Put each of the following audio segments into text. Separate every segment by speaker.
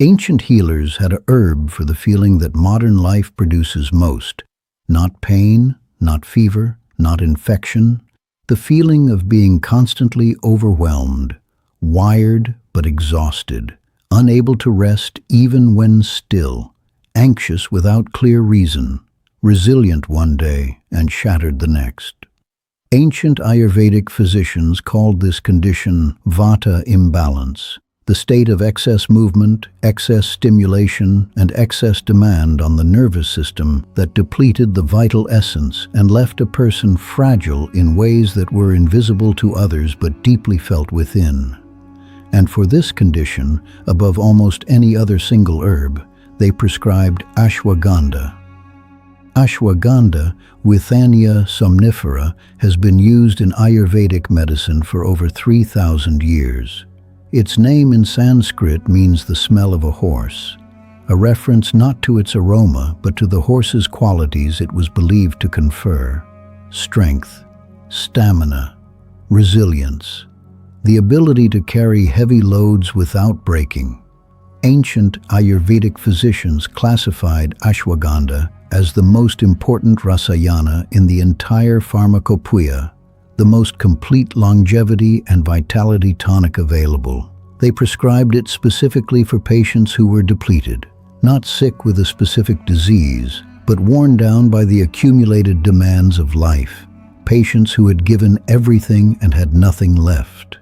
Speaker 1: Ancient healers had a herb for the feeling that modern life produces most. Not pain, not fever, not infection. The feeling of being constantly overwhelmed, wired but exhausted, unable to rest even when still, anxious without clear reason, resilient one day and shattered the next. Ancient Ayurvedic physicians called this condition Vata imbalance, the state of excess movement, excess stimulation, and excess demand on the nervous system that depleted the vital essence and left a person fragile in ways that were invisible to others but deeply felt within. And for this condition, above almost any other single herb, they prescribed ashwagandha. Ashwagandha, Withania somnifera, has been used in Ayurvedic medicine for over 3,000 years. Its name in Sanskrit means the smell of a horse, a reference not to its aroma but to the horse's qualities it was believed to confer: strength, stamina, resilience, the ability to carry heavy loads without breaking. Ancient Ayurvedic physicians classified ashwagandha as the most important rasayana in the entire pharmacopoeia, the most complete longevity and vitality tonic available. They prescribed it specifically for patients who were depleted, not sick with a specific disease, but worn down by the accumulated demands of life, patients who had given everything and had nothing left.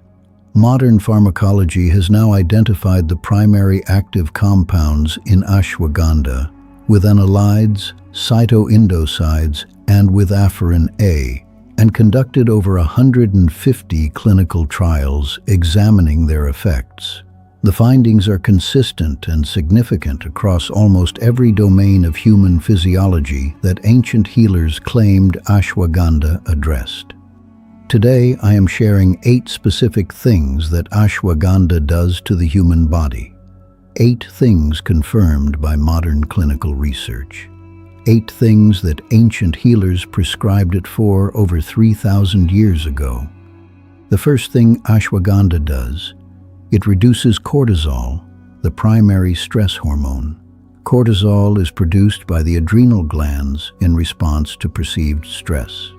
Speaker 1: Modern pharmacology has now identified the primary active compounds in ashwagandha, with analides, cytoindocides, and with afferin A, and conducted over 150 clinical trials examining their effects. The findings are consistent and significant across almost every domain of human physiology that ancient healers claimed ashwagandha addressed. Today, I am sharing 8 specific things that ashwagandha does to the human body. 8 things confirmed by modern clinical research. 8 things that ancient healers prescribed it for over 3,000 years ago. The first thing ashwagandha does, it reduces cortisol, the primary stress hormone. Cortisol is produced by the adrenal glands in response to perceived stress.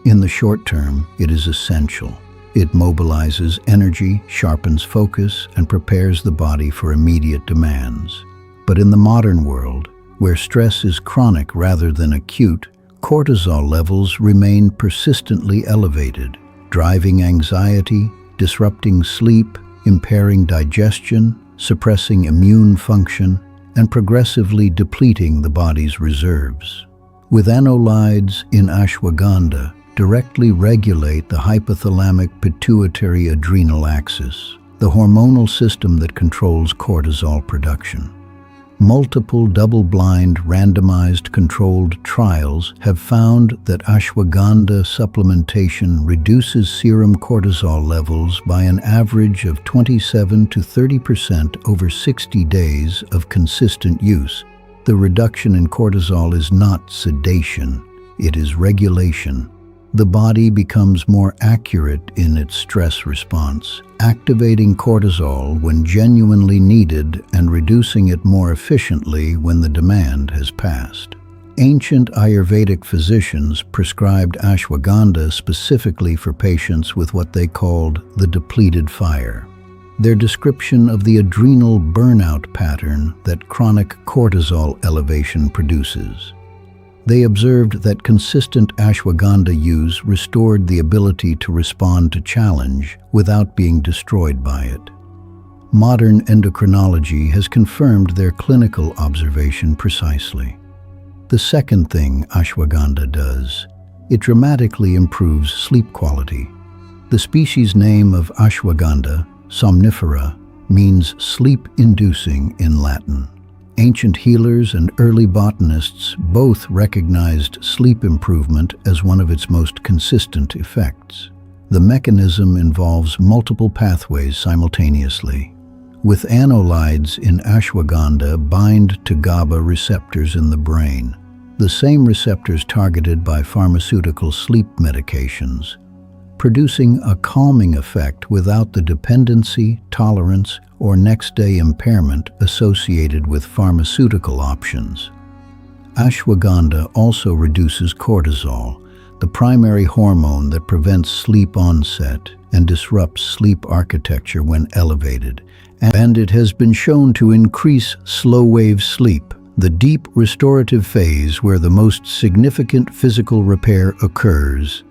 Speaker 1: In the short term, it is essential. It mobilizes energy, sharpens focus, and prepares the body for immediate demands. But in the modern world, where stress is chronic rather than acute, cortisol levels remain persistently elevated, driving anxiety, disrupting sleep, impairing digestion, suppressing immune function, and progressively depleting the body's reserves. With analides in ashwagandha, directly regulate the hypothalamic pituitary adrenal axis, the hormonal system that controls cortisol production. Multiple double-blind, randomized controlled trials have found that ashwagandha supplementation reduces serum cortisol levels by an average of 27 to 30% over 60 days of consistent use. The reduction in cortisol is not sedation, it is regulation. The body becomes more accurate in its stress response, activating cortisol when genuinely needed and reducing it more efficiently when the demand has passed. Ancient Ayurvedic physicians prescribed ashwagandha specifically for patients with what they called the depleted fire. Their description of the adrenal burnout pattern that chronic cortisol elevation produces. They observed that consistent ashwagandha use restored the ability to respond to challenge without being destroyed by it. Modern endocrinology has confirmed their clinical observation precisely. The second thing ashwagandha does, it dramatically improves sleep quality. The species name of Ashwagandha, somnifera, means sleep-inducing in Latin. Ancient healers and early botanists both recognized sleep improvement as one of its most consistent effects. The mechanism involves multiple pathways simultaneously. With analides in ashwagandha bind to GABA receptors in the brain, the same receptors targeted by pharmaceutical sleep medications, producing a calming effect without the dependency, tolerance, or next-day impairment associated with pharmaceutical options. Ashwagandha also reduces cortisol, the primary hormone that prevents sleep onset and disrupts sleep architecture when elevated, and it has been shown to increase slow-wave sleep, the deep restorative phase where the most significant physical repair occurs.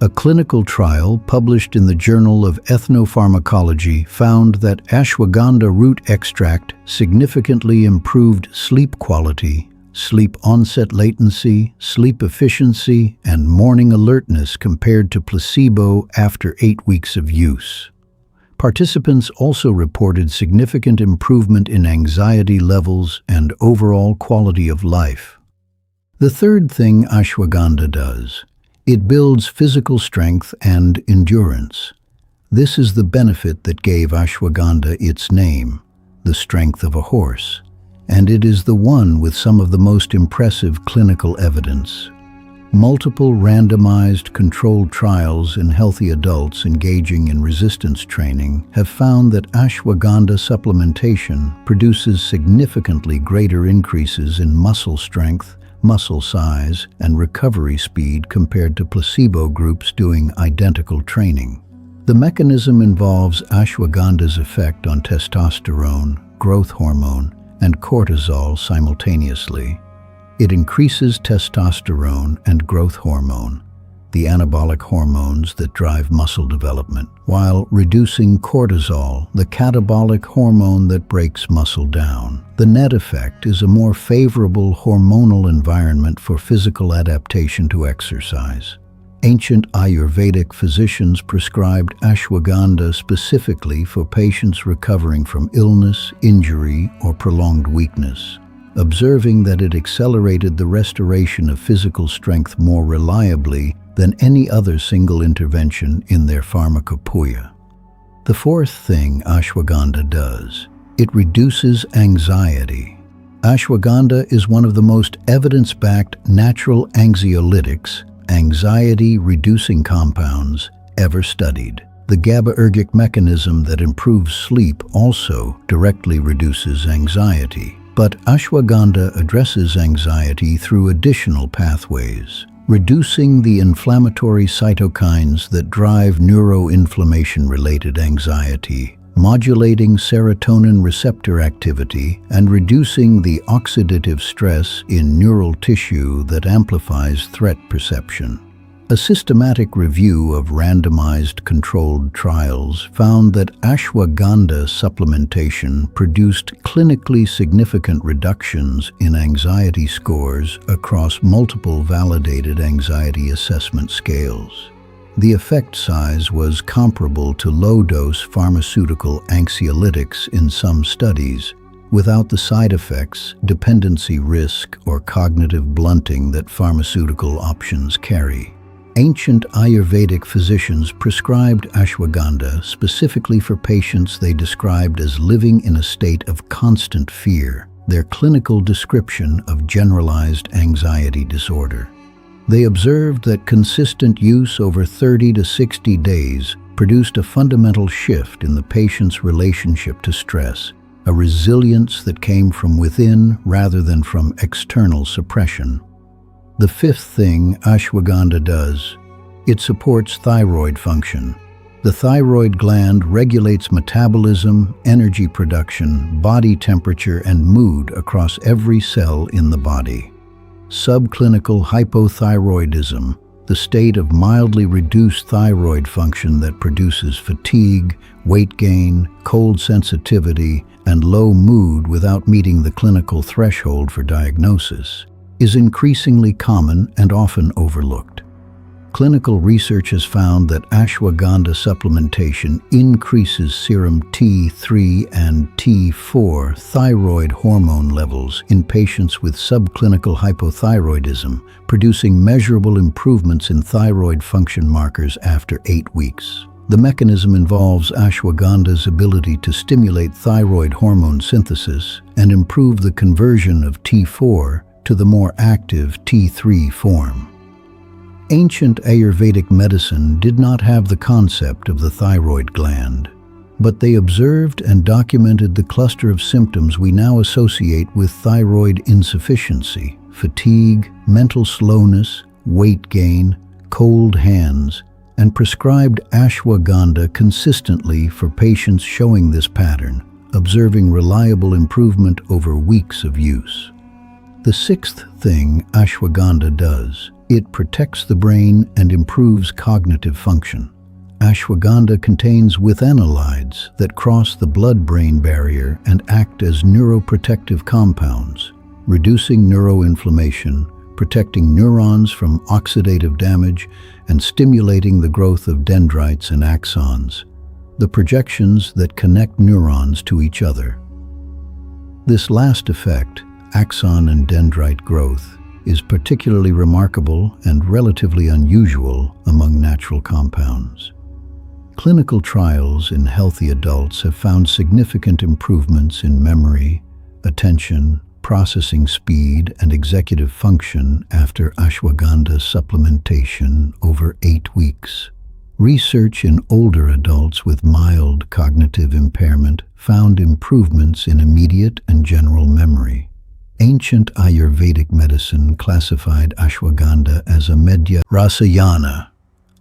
Speaker 1: A clinical trial published in the Journal of Ethnopharmacology found that ashwagandha root extract significantly improved sleep quality, sleep onset latency, sleep efficiency, and morning alertness compared to placebo after 8 weeks of use. Participants also reported significant improvement in anxiety levels and overall quality of life. The third thing ashwagandha does: it builds physical strength and endurance. This is the benefit that gave ashwagandha its name, the strength of a horse, and it is the one with some of the most impressive clinical evidence. Multiple randomized controlled trials in healthy adults engaging in resistance training have found that ashwagandha supplementation produces significantly greater increases in muscle strength, muscle size, and recovery speed compared to placebo groups doing identical training. The mechanism involves ashwagandha's effect on testosterone, growth hormone, and cortisol simultaneously. It increases testosterone and growth hormone, the anabolic hormones that drive muscle development, while reducing cortisol, the catabolic hormone that breaks muscle down. The net effect is a more favorable hormonal environment for physical adaptation to exercise. Ancient Ayurvedic physicians prescribed ashwagandha specifically for patients recovering from illness, injury, or prolonged weakness, observing that it accelerated the restoration of physical strength more reliably than any other single intervention in their pharmacopoeia. The fourth thing ashwagandha does: it reduces anxiety. Ashwagandha is one of the most evidence-backed natural anxiolytics, anxiety-reducing compounds, ever studied. The GABAergic mechanism that improves sleep also directly reduces anxiety. But ashwagandha addresses anxiety through additional pathways, reducing the inflammatory cytokines that drive neuroinflammation-related anxiety, modulating serotonin receptor activity, and reducing the oxidative stress in neural tissue that amplifies threat perception. A systematic review of randomized controlled trials found that ashwagandha supplementation produced clinically significant reductions in anxiety scores across multiple validated anxiety assessment scales. The effect size was comparable to low-dose pharmaceutical anxiolytics in some studies, without the side effects, dependency risk, or cognitive blunting that pharmaceutical options carry. Ancient Ayurvedic physicians prescribed ashwagandha specifically for patients they described as living in a state of constant fear, their clinical description of generalized anxiety disorder. They observed that consistent use over 30 to 60 days produced a fundamental shift in the patient's relationship to stress, a resilience that came from within rather than from external suppression. The fifth thing ashwagandha does: it supports thyroid function. The thyroid gland regulates metabolism, energy production, body temperature, and mood across every cell in the body. Subclinical hypothyroidism, the state of mildly reduced thyroid function that produces fatigue, weight gain, cold sensitivity, and low mood without meeting the clinical threshold for diagnosis, is increasingly common and often overlooked. Clinical research has found that ashwagandha supplementation increases serum T3 and T4 thyroid hormone levels in patients with subclinical hypothyroidism, producing measurable improvements in thyroid function markers after 8 weeks. The mechanism involves ashwagandha's ability to stimulate thyroid hormone synthesis and improve the conversion of T4 to the more active T3 form. Ancient Ayurvedic medicine did not have the concept of the thyroid gland. but they observed and documented the cluster of symptoms we now associate with thyroid insufficiency: fatigue, mental slowness, weight gain, cold hands, and prescribed ashwagandha consistently for patients showing this pattern, observing reliable improvement over weeks of use. The sixth thing ashwagandha does: it protects the brain and improves cognitive function. Ashwagandha contains withanolides that cross the blood-brain barrier and act as neuroprotective compounds, reducing neuroinflammation, protecting neurons from oxidative damage, and stimulating the growth of dendrites and axons, the projections that connect neurons to each other. This last effect, axon and dendrite growth, is particularly remarkable and relatively unusual among natural compounds. Clinical trials in healthy adults have found significant improvements in memory, attention, processing speed, and executive function after ashwagandha supplementation over 8 weeks. Research in older adults with mild cognitive impairment found improvements in immediate and general memory. Ancient Ayurvedic medicine classified ashwagandha as a medya rasayana,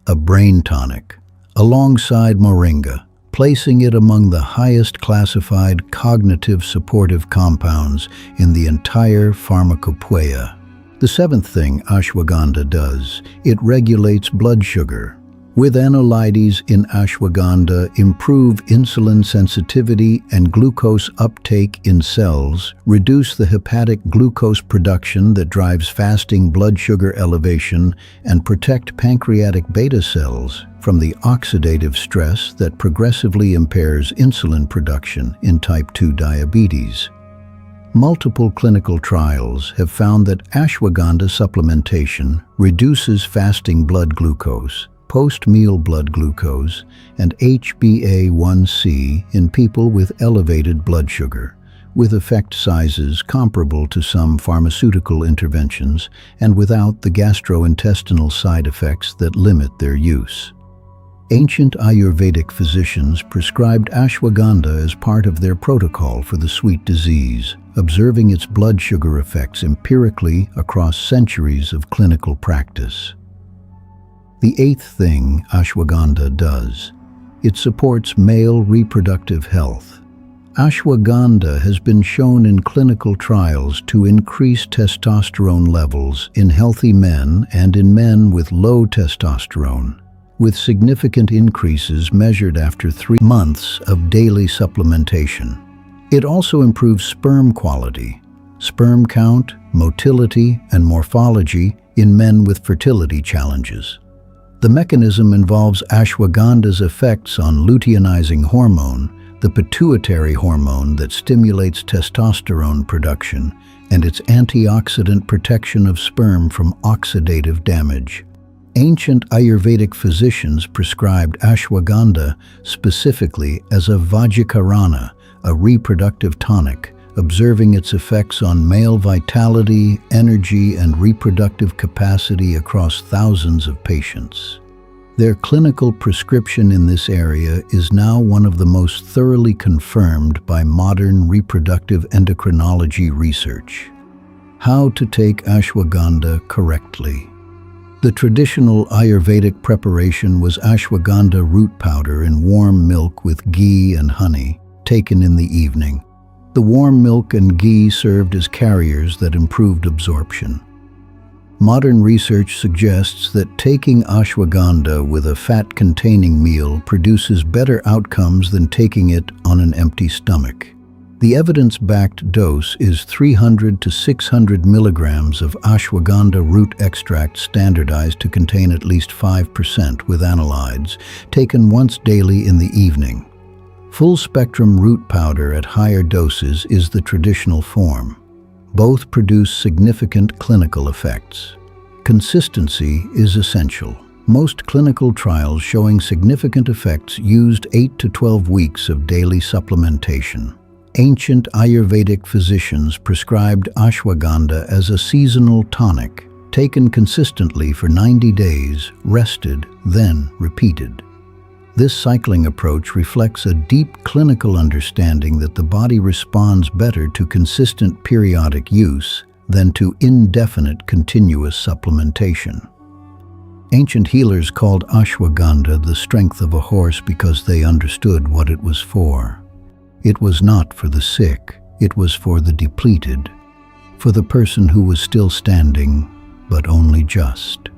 Speaker 1: a brain tonic, alongside moringa, placing it among the highest classified cognitive supportive compounds in the entire pharmacopoeia. The seventh thing ashwagandha does: it regulates blood sugar. Withanolides in ashwagandha improve insulin sensitivity and glucose uptake in cells, reduce the hepatic glucose production that drives fasting blood sugar elevation, and protect pancreatic beta cells from the oxidative stress that progressively impairs insulin production in type 2 diabetes. Multiple clinical trials have found that ashwagandha supplementation reduces fasting blood glucose, post-meal blood glucose, and HbA1c in people with elevated blood sugar, with effect sizes comparable to some pharmaceutical interventions and without the gastrointestinal side effects that limit their use. Ancient Ayurvedic physicians prescribed ashwagandha as part of their protocol for the sweet disease, observing its blood sugar effects empirically across centuries of clinical practice. The eighth thing ashwagandha does: it supports male reproductive health. Ashwagandha has been shown in clinical trials to increase testosterone levels in healthy men and in men with low testosterone, with significant increases measured after 3 months of daily supplementation. It also improves sperm quality, sperm count, motility, and morphology in men with fertility challenges. The mechanism involves ashwagandha's effects on luteinizing hormone, the pituitary hormone that stimulates testosterone production, and its antioxidant protection of sperm from oxidative damage. Ancient Ayurvedic physicians prescribed ashwagandha specifically as a vajjikarana, a reproductive tonic, observing its effects on male vitality, energy, and reproductive capacity across thousands of patients. Their clinical prescription in this area is now one of the most thoroughly confirmed by modern reproductive endocrinology research. How to take ashwagandha correctly. The traditional Ayurvedic preparation was ashwagandha root powder in warm milk with ghee and honey, taken in the evening. The warm milk and ghee served as carriers that improved absorption. Modern research suggests that taking ashwagandha with a fat-containing meal produces better outcomes than taking it on an empty stomach. The evidence-backed dose is 300 to 600 milligrams of ashwagandha root extract, standardized to contain at least 5% withanolides, taken once daily in the evening. Full-spectrum root powder at higher doses is the traditional form. Both produce significant clinical effects. Consistency is essential. Most clinical trials showing significant effects used 8 to 12 weeks of daily supplementation. Ancient Ayurvedic physicians prescribed ashwagandha as a seasonal tonic, taken consistently for 90 days, rested, then repeated. This cycling approach reflects a deep clinical understanding that the body responds better to consistent periodic use than to indefinite continuous supplementation. Ancient healers called ashwagandha the strength of a horse because they understood what it was for. It was not for the sick, it was for the depleted, for the person who was still standing, but only just.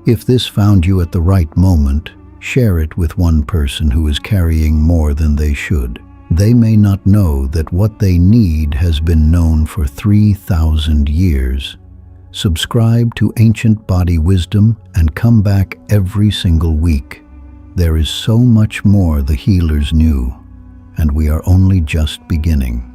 Speaker 1: If this found you at the right moment, share it with one person who is carrying more than they should. They may not know that what they need has been known for 3,000 years. Subscribe to Ancient Body Wisdom and come back every single week. There is so much more the healers knew, and we are only just beginning.